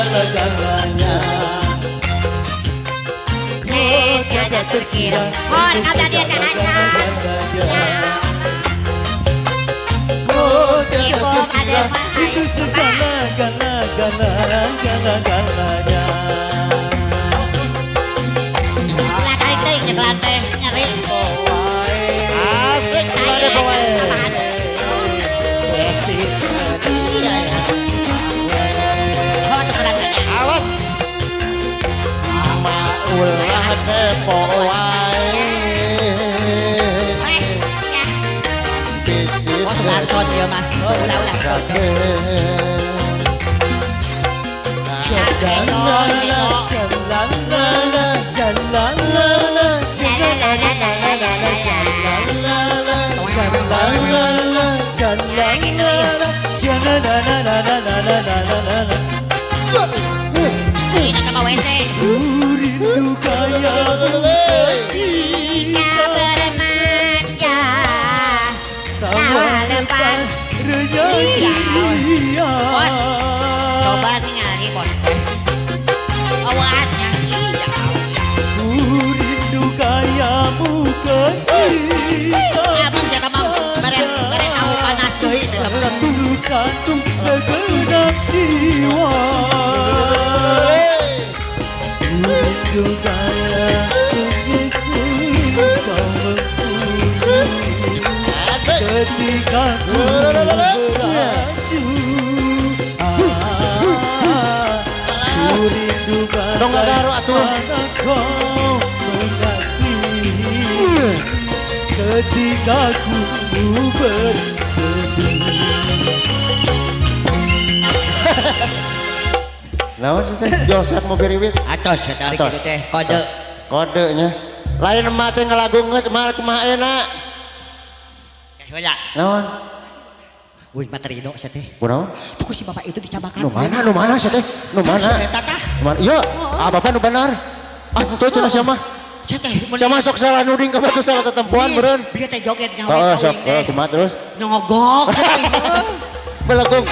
segala-galanya. Tiada terkira. Oh, ada dia aja. Oh, tiada Ibu terkira ada itu segala-galanya. Lah tarik teh nyegelan teh nyeri. Asik gimana pokoknya. Oh, tukeran. Awas. Ulah kepo wae. Bisit Oh, tukeran son dia mah. Ulah son. Ini sama WC. Rindu kayamu Kita bermanja. Sawah lepas. renyah. Coba tinggali bos. Awas nyanyi ya. Rindu kayamu ketika Abang jangan mau bareng tahu panas deui kantung segenap jiwa. Rindu kayamu kau ketika ku beraju. Rindu Dong gak garu atuh. kau mengasihi ketika ku bersedih. Naon sih teh? Josep mau biriwit. atos tarik Atos. itu teh kode Kodenya. Lain emak teh ngalagungeun mah kumaha enak. heula Naon? wih materi do sia teh Kunaon? tuh si bapak itu dicabakan Nu mana? Nu mana sih teh? Nu mana? eta tah Nu mana? Iya, bapak nu benar. Tuh cenah sia mah. sia teh Sia masuk salah nuding ka batu salah tetempuan beureun. dia teh joget nyawe Heeh, sok kawin teh kumaha terus? nyogok Belagung.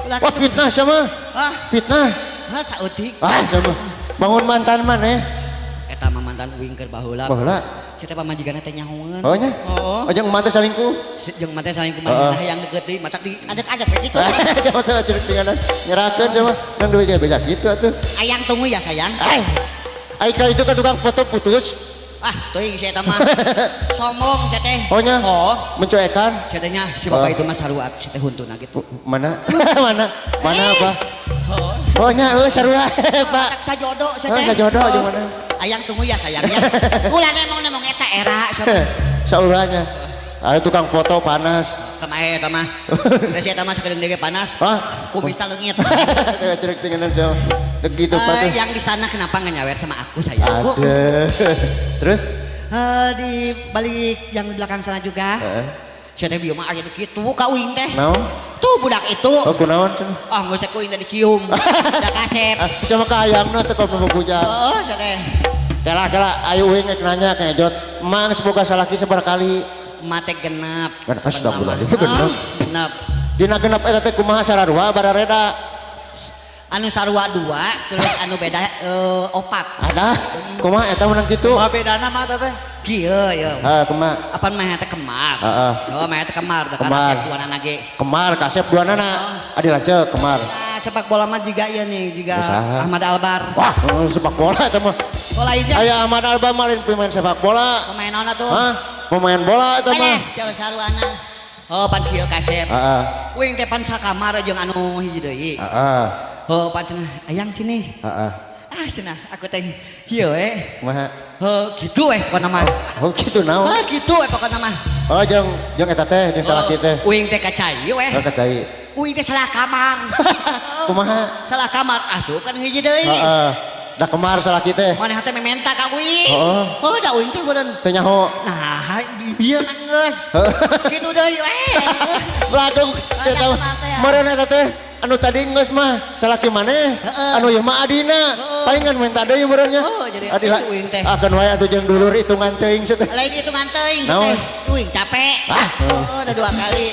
ulah Wah fitnah sia mah. ah Fitnah. sautik Sia mah. Bangun mantan maneh. eta mah mantan uing keur baheula Baheula. sia teh pamajikanna teh nyahoeun Oh nya? oh Oh jeung mantan salingkuh. jeung mate saling kumaha yang deket deui matak di adek-adek kayak gitu Coba tuh cerik tinggalan. Nyerahkeun sama. Nang duitnya beda gitu atuh. ayang tunggu ya sayang Ai kali itu kan tukang foto putus. ah teuing si eta mah sombong sia teh Oh nya? oh Mencuekan. sia teh nya si bapak itu mah saruat si teh huntuna gitu Mana? Mana apa? Oh nya sarua Pak. tak sajodo sia Oh teh sajodoh jeung mana? ayang tunggu ya sayang ya ulah nemong eta era Sauranya. Ada tukang foto panas. kemae eta mah da si eta mah sakedeung dege panas Hah? kumis teh leungit Coba cerik tinggalan sama. Begitu Pak tuh. yang di sana kenapa nggak nyawer sama aku sayangku Ada. Terus? di balik yang di belakang sana juga si teh bieu mah aya kitu ka uing teh Naon? tuh budak itu Oh kunaon cenah? ah geus ku uing teh dicium da kasep Sama kayangna teh kok membukunya. oh si teh Kela ayo uing nanya kayak jot. Mang semoga salaki seberkali. mate genap Kan astagfirullahaladzim genep. genap Dina genep eta teh kumaha sararua barareda. anu sarua 2 terus anu beda 4 Ada. Kumaha eta menang kitu? Kumaha bedana mah teh? kieu ya Kumaha? apa mah teh kemar Heeh. oh mah teh kemar da Kemar. karena tuanana ge Kemar kasep duanana. Adi lanceuk kemar. sepak bola mah juga ieu nih juga Usaha. Ahmad Albar Wah, sepak bola eta mah. bola aja Aya Ahmad Alba malin pemain sepak bola. pemain naon tuh Hah? Pemain bola eta mah. Boleh, siapa saruana oh pan kieu kasep Heeh. uing teh pan sakamar jeung anu hiji deui Heeh. oh pan cenah ayang sini Heeh. ah cenah aku teh kieu Kumaha? gitu pokona mah Oh kitu naon? gitu pokona mah Oh jeung eta teh jeung salaki teh. uing teh kacai Oh kacai. uing teh salah kamar Kumaha? salah kamar asup kan hiji deui Heeh. Da kemar salaki teh. maneh teh mementa ka uing Heeh. oh da uing teh beureun Teu nyaho. nah bieu nanggeus kitu deui Bladung eta meureun eta teh anu tadi geus mah salaki maneh anu ieu mah adina palingan minta deui meureun nya. Oh, jadi Adi itu uing teh. akan wae atuh jeung dulur hitungan teuing teh. lain itu nganteuing Naon? uing capek oh udah 2 kali